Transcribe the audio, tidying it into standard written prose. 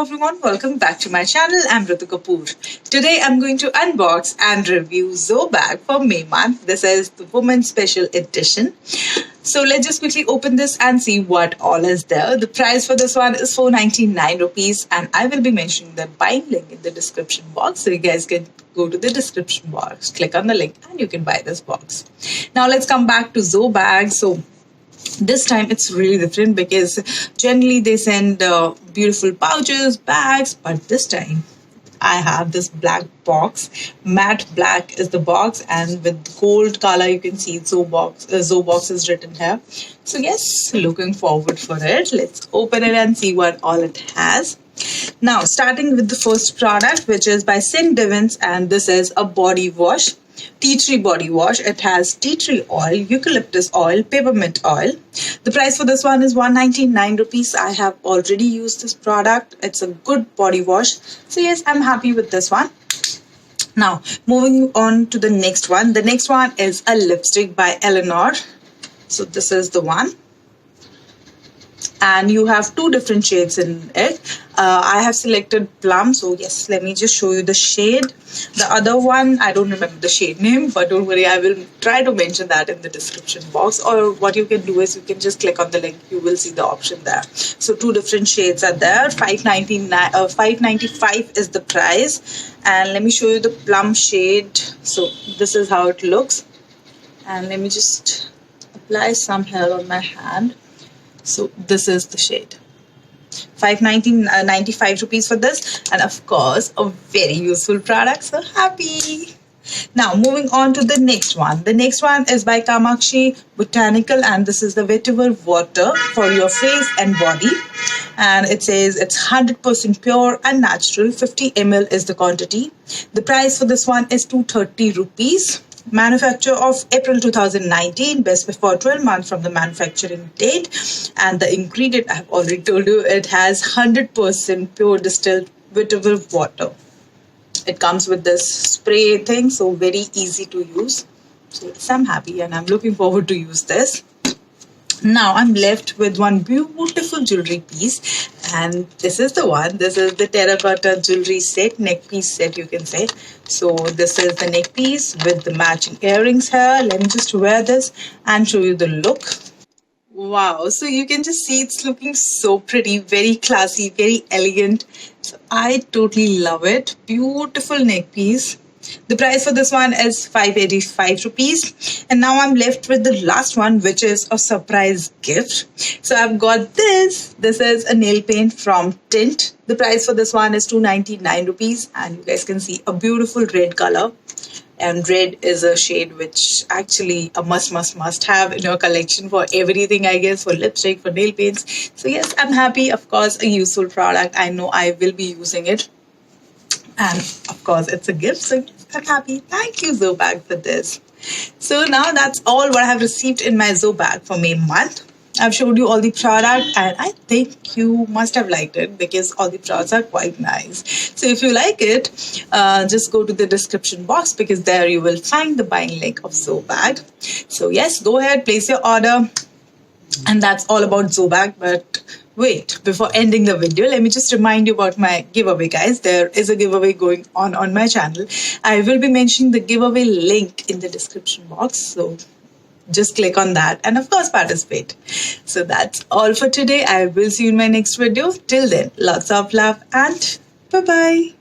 everyone, welcome back to my channel. I'm Ritu Kapoor. Today I'm going to unbox and review Zoe bag for May month. This is the Women's Special Edition. So let's just quickly open this and see what all is there. The price for this one is 499 rupees and I will be mentioning the buying link in the description box. So you guys can go to the description box, click on the link and you can buy this box. Now let's come back to Zoe bag. So this time it's really different because generally they send beautiful pouches, bags, but this time I have this black box. Matte black is the box and with gold color you can see Zoe box is written here. So yes, looking forward for it. Let's open it and see what all it has. Now starting with the first product, which is by St. Devins, and this is a body wash. Tea tree body wash. It has tea tree oil, eucalyptus oil, peppermint oil. The price for this one is 199 rupees. I have already used this product. It's a good body wash. So yes, I'm happy with this one. Now moving on to the next one. The next one is a lipstick by Eleanor. So this is the one. And you have two different shades in it. I have selected plum. So yes, let me just show you the shade. The other one, I don't remember the shade name, but don't worry, I will try to mention that in the description box. Or what you can do is you can just click on the link. You will see the option there. So two different shades are there. 595 is the price. And let me show you the plum shade. So this is how it looks. And let me just apply some here on my hand. So this is the shade. 595 rupees for this, and of course a very useful product. So happy. Now moving on to the next one. The next one is by Kamakshi Botanical, and this is the vetiver water for your face and body. And it says it's 100% pure and natural. 50 ml is the quantity. The price for this one is 230 rupees. Manufacture of April 2019, best before 12 months from the manufacturing date. And the ingredient, I have already told you, it has 100% pure distilled vetiver water. It comes with this spray thing, so very easy to use. So yes, I'm happy and I'm looking forward to use this. Now I'm left with one beautiful jewelry piece, and this is the one. This is the terracotta jewelry set, neck piece set you can say. So this is the neck piece with the matching earrings here. Let me just wear this and show you the look. Wow, so you can just see it's looking so pretty, very classy, very elegant. So I totally love it. Beautiful neck piece. The price for this one is 585 rupees. And now I'm left with the last one, which is a surprise gift. So I've got this. This is a nail paint from Tint. The price for this one is 299 rupees. And you guys can see a beautiful red color. And red is a shade which actually a must have in your collection for everything, I guess, for lipstick, for nail paints. So yes, I'm happy. Of course, a useful product. I know I will be using it. And of course, it's a gift, so I'm happy. Thank you, Zoe bag, for this. So now that's all what I have received in my Zoe bag for May month. I've showed you all the product and I think you must have liked it because all the products are quite nice. So if you like it, just go to the description box because there you will find the buying link of Zoe bag. So yes, go ahead, place your order. And that's all about Zoe bag. But wait, before ending the video, let me just remind you about my giveaway, guys. There is a giveaway going on my channel. I will be mentioning the giveaway link in the description box. So just click on that and of course participate. So that's all for today. I will see you in my next video. Till then, lots of love and bye-bye.